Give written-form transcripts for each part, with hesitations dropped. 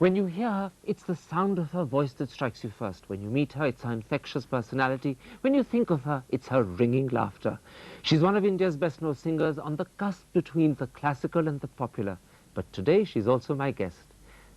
When you hear her, it's the sound of her voice that strikes you first. When you meet her, it's her infectious personality. When you think of her, it's her ringing laughter. She's one of India's best-known singers on the cusp between the classical and the popular. But today, she's also my guest.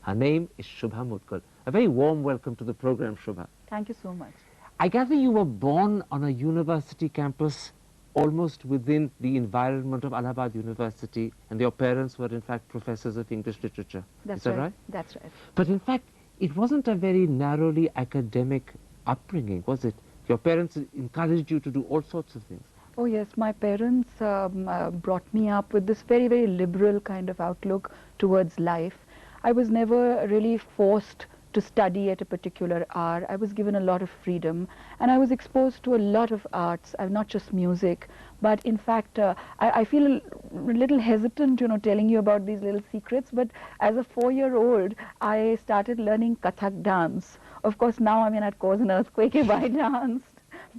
Her name is Shubha Mudgal. A very warm welcome to the program, Shubha. Thank you so much. I gather you were born on a university campus almost within the environment of Allahabad University, and your parents were in fact professors of English literature. That's Is that right? That's right. But in fact, it wasn't a very narrowly academic upbringing, was it? Your parents encouraged you to do all sorts of things. Oh yes, my parents brought me up with this very, very liberal kind of outlook towards life. I was never really forced to study at a particular hour. I was given a lot of freedom, and I was exposed to a lot of arts, not just music, but in fact, I feel a little hesitant, telling you about these little secrets, but as a 4-year-old, I started learning Kathak dance. Of course, now I'm at cause an earthquake if I danced.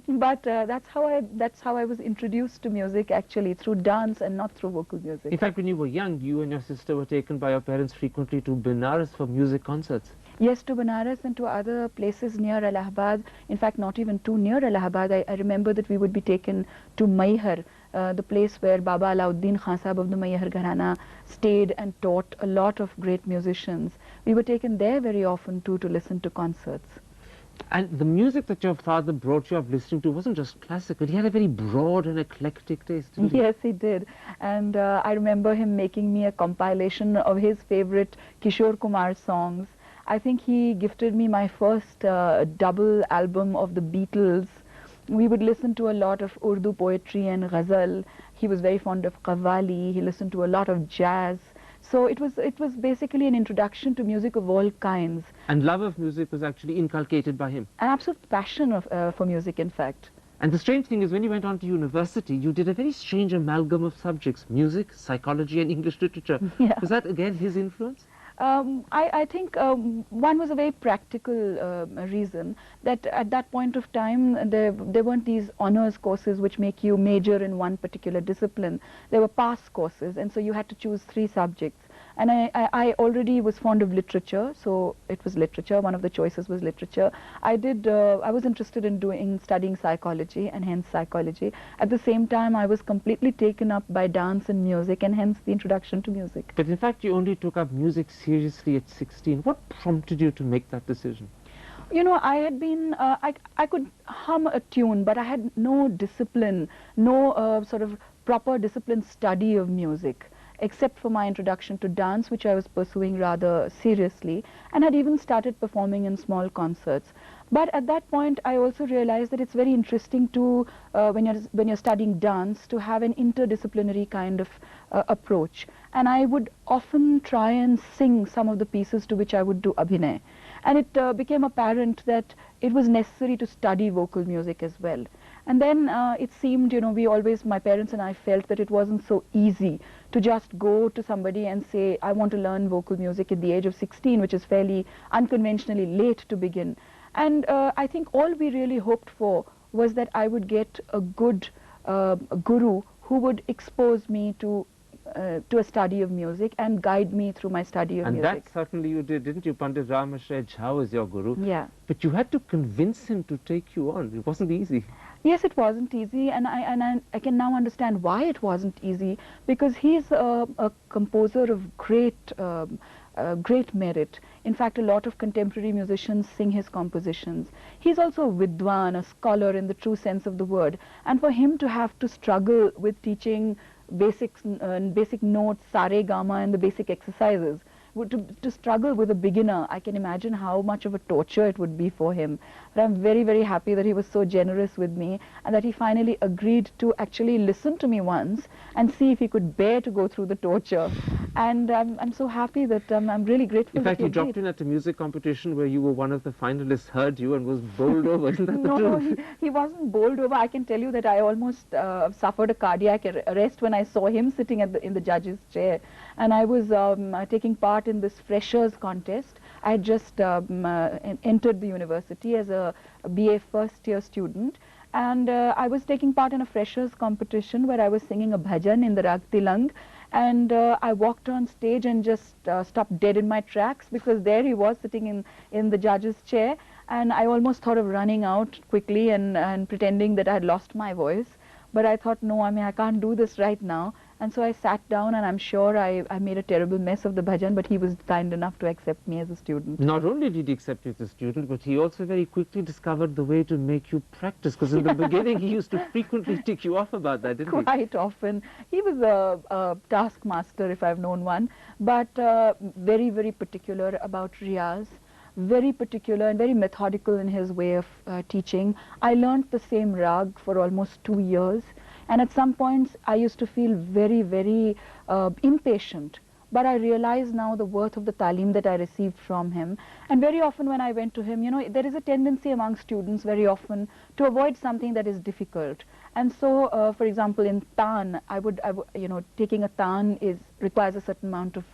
But that's how I was introduced to music, actually, through dance and not through vocal music. In fact, when you were young, you and your sister were taken by your parents frequently to Benares for music concerts. Yes, to Benares and to other places near Allahabad. In fact, not even too near Allahabad. I remember that we would be taken to Maihar, the place where Baba Alauddin Khan Sahab of the Maihar Gharana stayed and taught a lot of great musicians. We were taken there very often too to listen to concerts. And the music that your father brought you up listening to wasn't just classical. He had a very broad and eclectic taste, didn't he? Yes, he did. And I remember him making me a compilation of his favorite Kishore Kumar songs. I think he gifted me my first double album of the Beatles. We would listen to a lot of Urdu poetry and ghazal. He was very fond of qawwali. He listened to a lot of jazz. So it was basically an introduction to music of all kinds. And love of music was actually inculcated by him. An absolute passion for music, in fact. And the strange thing is, when you went on to university, you did a very strange amalgam of subjects: music, psychology, and English literature. Yeah. Was that, again, his influence? I think one was a very practical reason, that at that point of time there weren't these honors courses which make you major in one particular discipline. There were pass courses, and so you had to choose 3 subjects. And I already was fond of literature, so it was literature. One of the choices was literature. I was interested in studying psychology, and hence psychology. At the same time, I was completely taken up by dance and music, and hence the introduction to music. But in fact, you only took up music seriously at 16. What prompted you to make that decision? I had been, I could hum a tune, but I had no discipline, no sort of proper disciplined study of music, except for my introduction to dance, which I was pursuing rather seriously, and had even started performing in small concerts. But at that point, I also realized that it's very interesting to, when you're studying dance, to have an interdisciplinary kind of approach. And I would often try and sing some of the pieces to which I would do abhinay. And it became apparent that it was necessary to study vocal music as well. And then it seemed, my parents and I felt that it wasn't so easy to just go to somebody and say, I want to learn vocal music at the age of 16, which is fairly unconventionally late to begin. And I think all we really hoped for was that I would get a good guru who would expose me to a study of music and guide me through my study of music. And that certainly you did, didn't you? Pandit Ramashray Jha was your guru. Yeah. But you had to convince him to take you on. It wasn't easy. Yes, it wasn't easy, and I can now understand why it wasn't easy, because he's a composer of great merit. In fact, a lot of contemporary musicians sing his compositions. He's also a vidwan, a scholar in the true sense of the word, and for him to have to struggle with teaching basic notes, sa re ga ma, and the basic exercises, to struggle with a beginner, I can imagine how much of a torture it would be for him. But I'm very, very happy that he was so generous with me, and that he finally agreed to actually listen to me once and see if he could bear to go through the torture. And I'm so happy that I'm really grateful. In fact, he dropped in at a music competition where you were one of the finalists, heard you and was bowled over. Isn't that the truth? No, he wasn't bowled over. I can tell you that I almost suffered a cardiac arrest when I saw him sitting in the judge's chair. And I was taking part in this freshers contest. I had just entered the university as a BA first year student, and I was taking part in a freshers competition where I was singing a bhajan in the Rag Tilang, And I walked on stage and just stopped dead in my tracks, because there he was sitting in the judge's chair, and I almost thought of running out quickly and pretending that I had lost my voice. But I thought, no, I mean, I can't do this right now. And so I sat down, and I'm sure I made a terrible mess of the bhajan, but he was kind enough to accept me as a student. Not only did he accept you as a student, but he also very quickly discovered the way to make you practice, because in the beginning he used to frequently tick you off about that, didn't he? Quite often. He was a taskmaster, if I've known one, but very, very particular about riyaz, very particular and very methodical in his way of teaching. I learnt the same rag for almost 2 years, and at some points I used to feel very, very impatient. But I realize now the worth of the talim that I received from him. And very often when I went to him, you know, there is a tendency among students very often to avoid something that is difficult. And so, for example, in taan, you know, taking a taan requires a certain amount of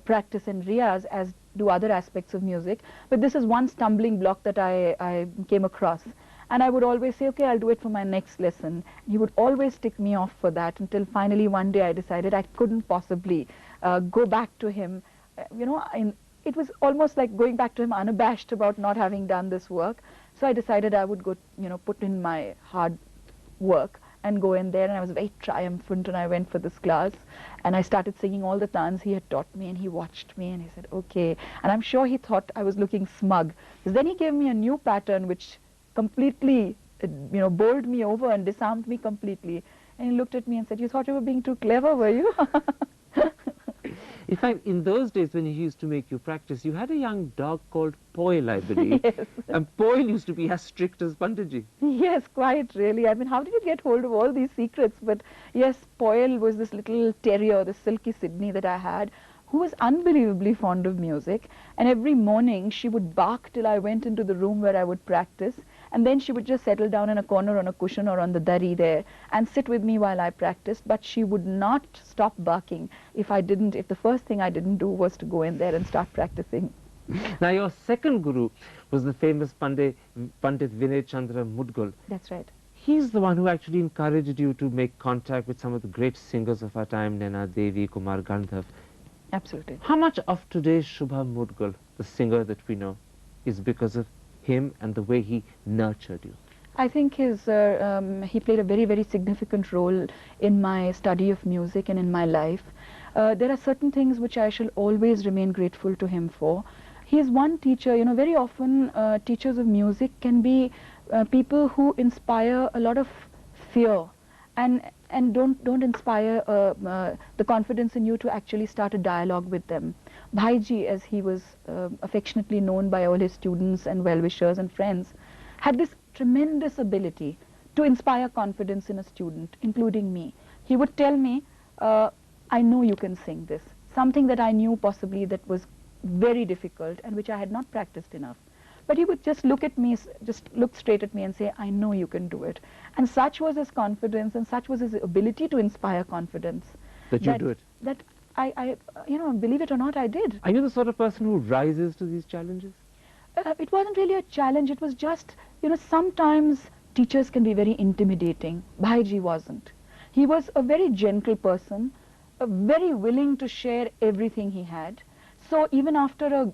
practice and riyaz, as do other aspects of music. But this is one stumbling block that I came across. And I would always say, okay, I'll do it for my next lesson. He would always tick me off for that, until finally one day I decided I couldn't possibly go back to him. You know, it was almost like going back to him unabashed about not having done this work. So I decided I would go, you know, put in my hard work and go in there, and I was very triumphant, and I went for this class, and I started singing all the tans he had taught me, and he watched me and he said, okay. And I'm sure he thought I was looking smug, because then he gave me a new pattern which completely, you know, bowled me over and disarmed me completely. And he looked at me and said, you thought you were being too clever, were you? In fact, in those days when he used to make you practice, you had a young dog called Poil, I believe. Yes. And Poil used to be as strict as Panditji. Yes, quite really. I mean, how did you get hold of all these secrets? But yes, Poil was this little terrier, the silky Sydney that I had, who was unbelievably fond of music. And every morning she would bark till I went into the room where I would practice. And then she would just settle down in a corner on a cushion or on the dari there and sit with me while I practiced. But she would not stop barking if the first thing I didn't do was to go in there and start practicing. Now, your second guru was the famous Pandit Vinay Chandra Mudgal. That's right. He's the one who actually encouraged you to make contact with some of the great singers of our time, Naina Devi, Kumar Gandharv. Absolutely. How much of today's Shubha Mudgal, the singer that we know, is because of him and the way he nurtured you? I think he played a very, very significant role in my study of music and in my life. There are certain things which I shall always remain grateful to him for. He is one teacher, you know, very often teachers of music can be people who inspire a lot of fear and don't inspire the confidence in you to actually start a dialogue with them. Bhaiji, as he was affectionately known by all his students and well-wishers and friends, had this tremendous ability to inspire confidence in a student, including me. He would tell me, I know you can sing this, something that I knew possibly that was very difficult and which I had not practiced enough. But he would just look at me, just look straight at me and say, I know you can do it. And such was his confidence and such was his ability to inspire confidence. That you do it? That I, you know, believe it or not, I did. Are you the sort of person who rises to these challenges? It wasn't really a challenge, it was just, you know, sometimes teachers can be very intimidating. Bhaiji wasn't. He was a very gentle person, very willing to share everything he had. So even after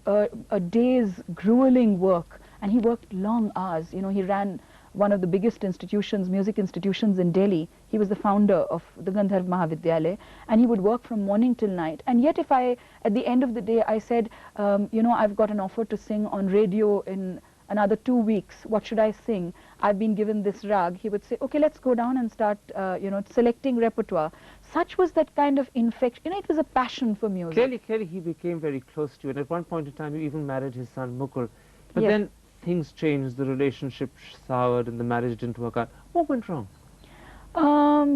a day's grueling work, and he worked long hours, you know, he ran one of the biggest institutions, music institutions in Delhi. He was the founder of the Gandharv Mahavidyalaya, and he would work from morning till night. And yet if at the end of the day, I said, you know, I've got an offer to sing on radio in another 2 weeks, what should I sing? I've been given this rag. He would say, okay, let's go down and start, you know, selecting repertoire. Such was that kind of infection. You know, it was a passion for music. Clearly he became very close to you, and at one point in time you even married his son Mukul. But Yes. then things changed, the relationship soured and the marriage didn't work out. What went wrong?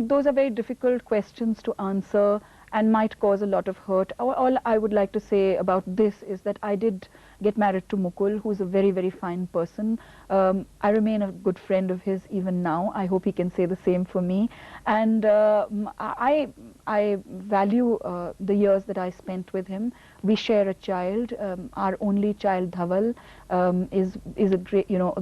Those are very difficult questions to answer and might cause a lot of hurt. All I would like to say about this is that I did get married to Mukul, who's a very, very fine person. I remain a good friend of his even now. I hope he can say the same for me. And I value the years that I spent with him. We share a child. Our only child, Dhaval, is a great, you know,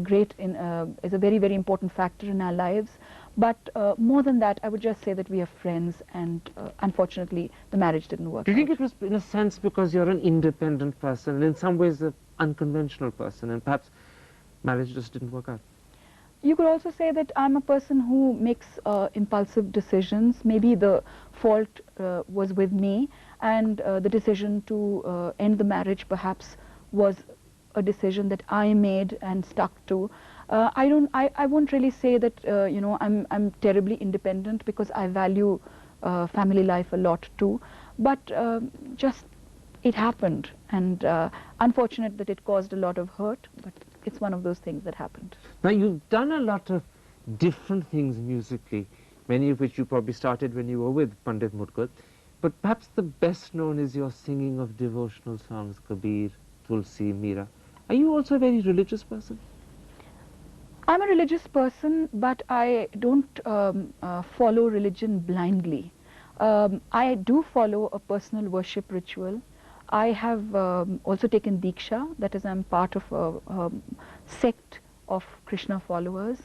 is a very, very important factor in our lives. But more than that, I would just say that we are friends, and unfortunately, the marriage didn't work Do you think out. it was, in a sense, because you're an independent person and in some ways an unconventional person, and perhaps marriage just didn't work out? You could also say that I'm a person who makes impulsive decisions. Maybe the fault was with me, and the decision to end the marriage perhaps was a decision that I made and stuck to. I won't really say that I'm terribly independent, because I value family life a lot too. But just it happened, and unfortunate that it caused a lot of hurt. But it's one of those things that happened. Now, you've done a lot of different things musically, many of which you probably started when you were with Pandit Mudgal, but perhaps the best known is your singing of devotional songs, Kabir, Tulsi, Meera. Are you also a very religious person? I'm a religious person, but I don't follow religion blindly. I do follow a personal worship ritual. I have also taken Diksha, that is, I'm part of a sect of Krishna followers.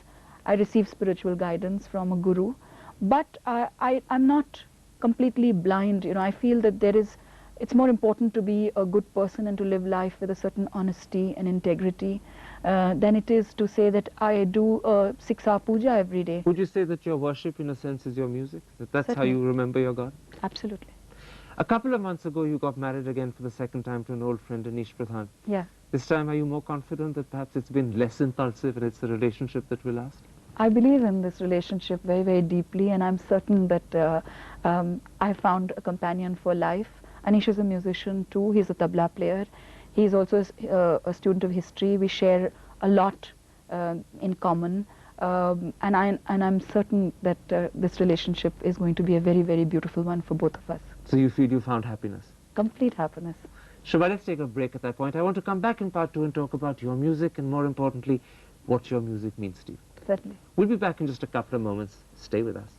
I receive spiritual guidance from a guru, but I'm not completely blind. You know, I feel that it's more important to be a good person and to live life with a certain honesty and integrity than it is to say that I do a 6-hour puja every day. Would you say that your worship, in a sense, is your music? That's how Certainly. you remember your God? Absolutely. A couple of months ago, you got married again for the second time to an old friend, Anish Pradhan. Yeah. This time, are you more confident that perhaps it's been less impulsive and it's a relationship that will last? I believe in this relationship very, very deeply, and I'm certain that I found a companion for life. Anish is a musician too. He's a tabla player. He's also a student of history. We share a lot in common, and I'm certain that this relationship is going to be a very, very beautiful one for both of us. So you feel you found happiness? Complete happiness. Shubha, let's take a break at that point. I want to come back in part 2 and talk about your music and, more importantly, what your music means to you. Certainly. We'll be back in just a couple of moments. Stay with us.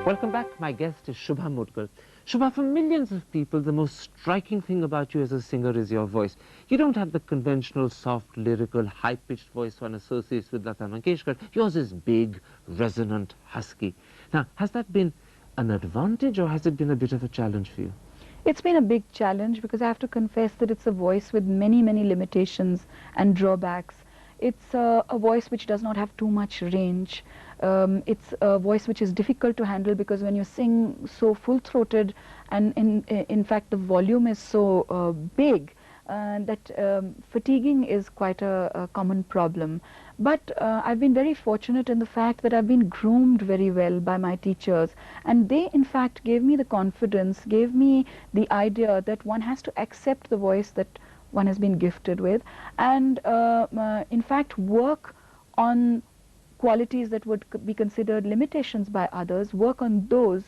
Welcome back. My guest is Shubha Mudgal. Shubha, for millions of people, the most striking thing about you as a singer is your voice. You don't have the conventional, soft, lyrical, high-pitched voice one associates with Lata Mangeshkar. Yours is big, resonant, husky. Now, has that been an advantage, or has it been a bit of a challenge for you? It's been a big challenge, because I have to confess that it's a voice with many, many limitations and drawbacks. It's a voice which does not have too much range. It's a voice which is difficult to handle, because when you sing so full-throated, and in fact the volume is so big, that fatiguing is quite a common problem. But I've been very fortunate in the fact that I've been groomed very well by my teachers, and they in fact gave me the confidence, gave me the idea that one has to accept the voice that one has been gifted with, and in fact work on qualities that would be considered limitations by others, work on those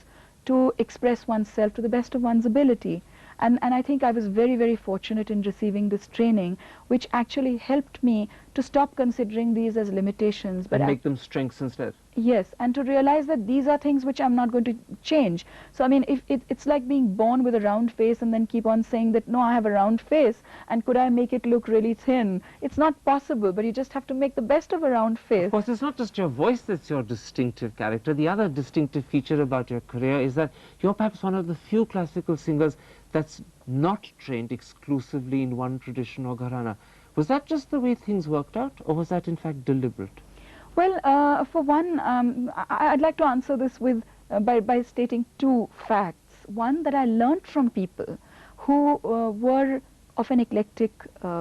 to express oneself to the best of one's ability. And I think I was very, very fortunate in receiving this training, which actually helped me to stop considering these as limitations. But make them strengths instead. Yes, and to realize that these are things which I'm not going to change. So I mean, if it's like being born with a round face and then keep on saying that, no, I have a round face, and could I make it look really thin? It's not possible, but you just have to make the best of a round face. Of course, it's not just your voice that's your distinctive character. The other distinctive feature about your career is that you're perhaps one of the few classical singers that's not trained exclusively in one tradition or gharana. Was that just the way things worked out, or was that in fact deliberate? Well, for one, I'd like to answer this with by stating two facts. One, that I learned from people who were of an eclectic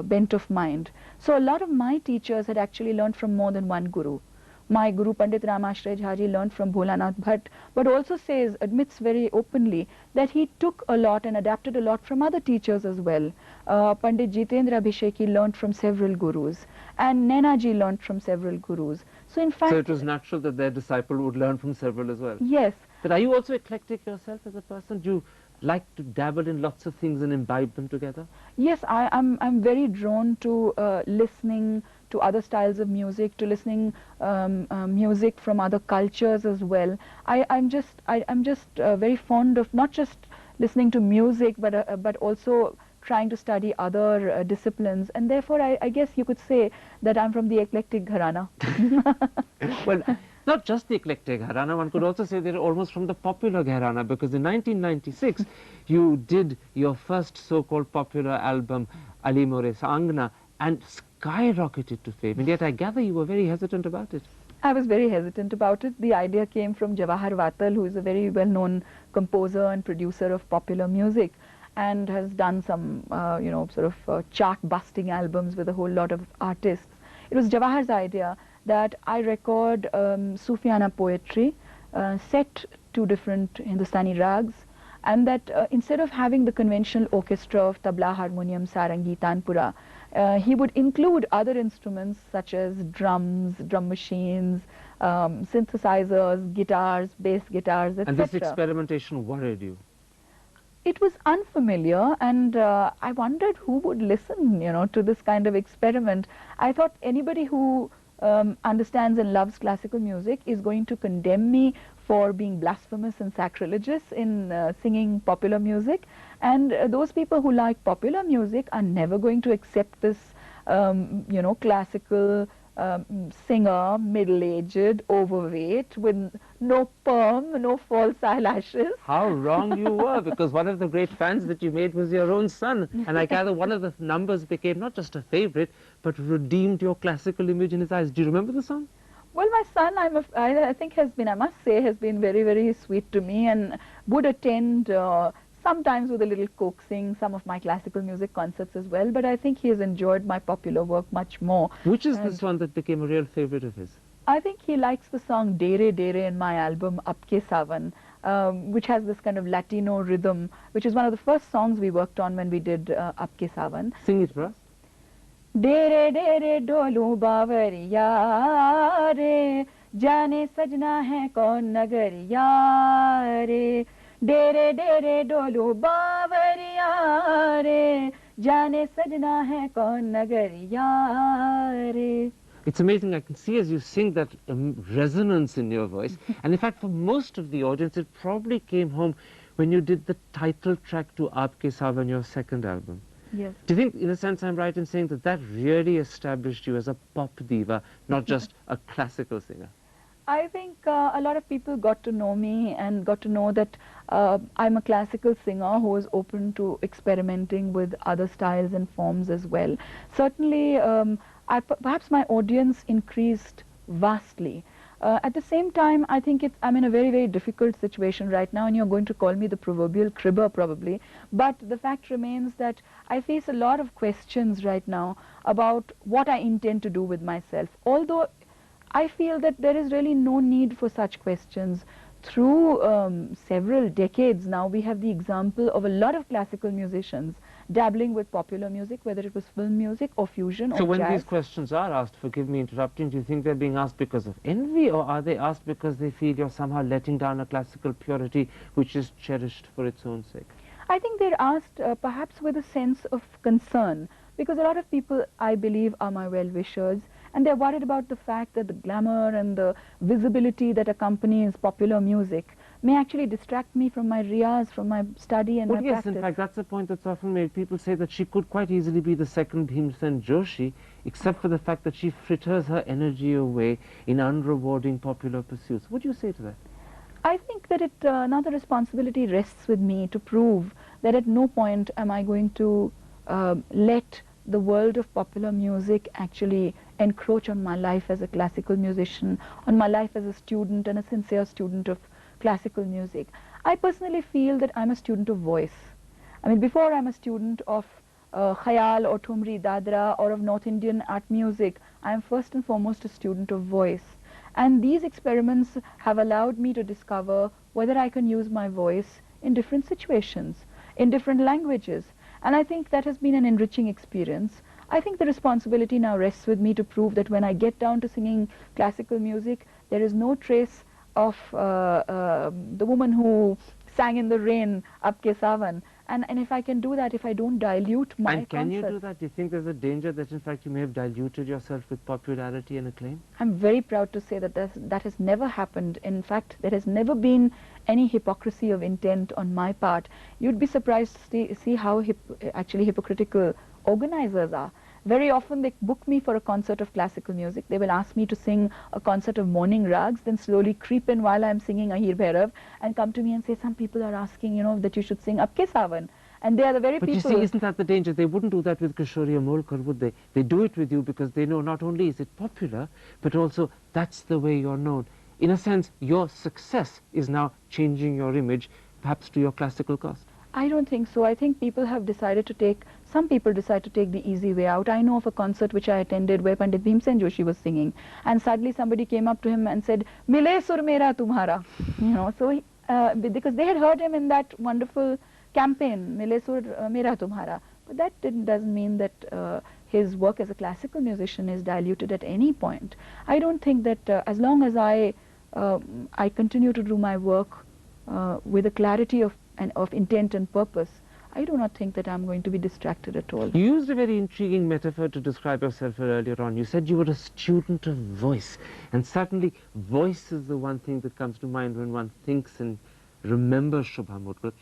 bent of mind. So a lot of my teachers had actually learned from more than one guru. My Guru Pandit Ramashray Jhaji learned from Bholanath Bhatt, but also admits very openly that he took a lot and adapted a lot from other teachers as well. Pandit Jitendra Abhisheki learned from several gurus, and Nainaji learned from several gurus. So in fact, so it was natural that their disciple would learn from several as well. Yes. But are you also eclectic yourself as a person? Do you like to dabble in lots of things and imbibe them together? Yes, I'm very drawn to listening to other styles of music, to listening music from other cultures as well. I'm just very fond of not just listening to music, but also trying to study other disciplines, and therefore I guess you could say that I'm from the eclectic gharana. Well, not just the eclectic gharana, one could also say they're almost from the popular gharana, because in 1996 you did your first so-called popular album, Ali More Sangna, and skyrocketed to fame. And yet I gather you were very hesitant about it. I was very hesitant about it. The idea came from Jawahar Vatal, who is a very well-known composer and producer of popular music, and has done some, chart-busting albums with a whole lot of artists. It was Jawahar's idea that I record Sufiana poetry set to different Hindustani rags, and that instead of having the conventional orchestra of tabla, harmonium, sarangi, tanpura, he would include other instruments such as drums, drum machines, synthesizers, guitars, bass guitars, etc. And this experimentation worried you? It was unfamiliar, and I wondered who would listen, to this kind of experiment. I thought anybody who understands and loves classical music is going to condemn me for being blasphemous and sacrilegious in singing popular music, and those people who like popular music are never going to accept this classical singer, middle-aged, overweight, with no perm, no false eyelashes. How wrong you were, because one of the great fans that you made was your own son, and I gather one of the numbers became not just a favorite, but redeemed your classical image in his eyes. Do you remember the song? Well, my son, I think has been, I must say, has been very, very sweet to me, and would attend sometimes with a little coaxing some of my classical music concerts as well, but I think he has enjoyed my popular work much more. Which is this one that became a real favorite of his? I think he likes the song Dere Dere in my album Apke Savan, which has this kind of Latino rhythm, which is one of the first songs we worked on when we did Apke Savan. Sing it for us. Dere Dere Dolu Bavariya Re, Jane Sajna hai kaun nagariya re, Dere Dere Dolu Bavariya Re, Jane Sajna hai kaun nagariya re. It's amazing. I can see as you sing that resonance in your voice. And in fact, for most of the audience, it probably came home when you did the title track to Aapke Savan, your second album. Yes. Do you think, in a sense, I'm right in saying that that really established you as a pop diva, not just a classical singer? I think a lot of people got to know me and got to know that I'm a classical singer who is open to experimenting with other styles and forms as well. Certainly, perhaps my audience increased vastly. At the same time, I think I'm in a very, very difficult situation right now, and you're going to call me the proverbial cribber probably. But the fact remains that I face a lot of questions right now about what I intend to do with myself. Although I feel that there is really no need for such questions. Through several decades now, we have the example of a lot of classical musicians dabbling with popular music, whether it was film music or fusion or So when jazz. these questions are asked, forgive me interrupting, do you think they're being asked because of envy, or are they asked because they feel you're somehow letting down a classical purity which is cherished for its own sake? I think they're asked perhaps with a sense of concern, because a lot of people, I believe, are my well-wishers, and they're worried about the fact that the glamour and the visibility that accompanies popular music may actually distract me from my riyaz, from my study and my Yes, practice. in fact, that's a point that's often made. People say that she could quite easily be the second Bhimsen Joshi, except for the fact that she fritters her energy away in unrewarding popular pursuits. What do you say to that? I think that now the responsibility rests with me to prove that at no point am I going to let the world of popular music actually encroach on my life as a classical musician, on my life as a student and a sincere student of classical music. I personally feel that I'm a student of voice. I mean, before I'm a student of khayal or thumri dadra or of North Indian art music, I am first and foremost a student of voice. And these experiments have allowed me to discover whether I can use my voice in different situations, in different languages. And I think that has been an enriching experience. I think the responsibility now rests with me to prove that when I get down to singing classical music, there is no trace of the woman who sang in the rain, Apke Savan. And if I can do that, if I don't dilute my And can you concerts, do that? Do you think there's a danger that in fact you may have diluted yourself with popularity and acclaim? I'm very proud to say that that has never happened. In fact, there has never been any hypocrisy of intent on my part. You'd be surprised to see how actually hypocritical organizers are. Very often they book me for a concert of classical music. They will ask me to sing a concert of morning rags, then slowly creep in while I'm singing Ahir Bhairav and come to me and say, some people are asking, you know, that you should sing Abke Sawan. And they are the very But people. you see, isn't that the danger? They wouldn't do that with Kishori or Molkar, would they? They do it with you because they know not only is it popular, but also that's the way you're known. In a sense, your success is now changing your image, perhaps to your classical cost. I don't think so. I think people have decided to take, some people decide to take the easy way out. I know of a concert which I attended where Pandit Bhimsen Joshi was singing, and suddenly somebody came up to him and said, Mile sur mera tumhara. You know, so because they had heard him in that wonderful campaign, Mile sur mera tumhara. But that doesn't mean that his work as a classical musician is diluted at any point. I don't think that as long as I continue to do my work with a clarity of intent and purpose, I do not think that I'm going to be distracted at all. You used a very intriguing metaphor to describe yourself earlier on. You said you were a student of voice, and certainly voice is the one thing that comes to mind when one thinks and remembers Shubha Mudgal.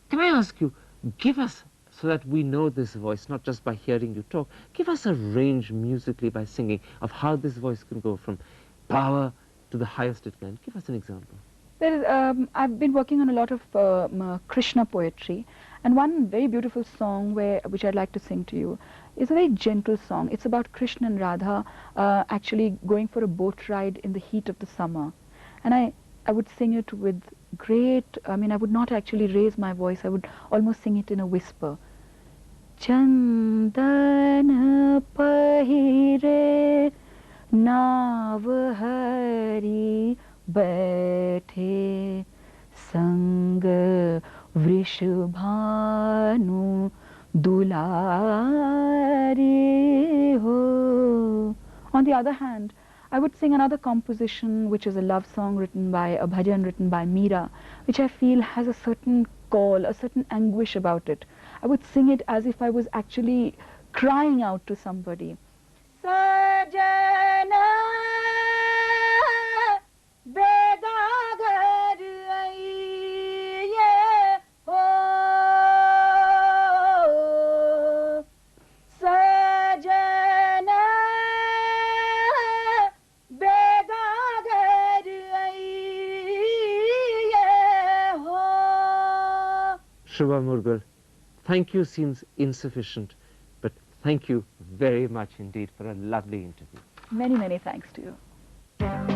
Can I ask you, give us, so that we know this voice, not just by hearing you talk, give us a range musically by singing of how this voice can go from power to the highest it can. Give us an example. I've been working on a lot of Krishna poetry, and one very beautiful song which I'd like to sing to you is a very gentle song. It's about Krishna and Radha actually going for a boat ride in the heat of the summer. And I would sing it with great, I would not actually raise my voice, I would almost sing it in a whisper. Chandan pahire nav hari बैठे संग वृषभानु दुलारी हो. On the other hand, I would sing another composition which is a love song written by, a bhajan written by Meera, which I feel has a certain call, a certain anguish about it. I would sing it as if I was actually crying out to somebody. Sajana Shubha Mudgal, thank you seems insufficient, but thank you very much indeed for a lovely interview. Many, many thanks to you.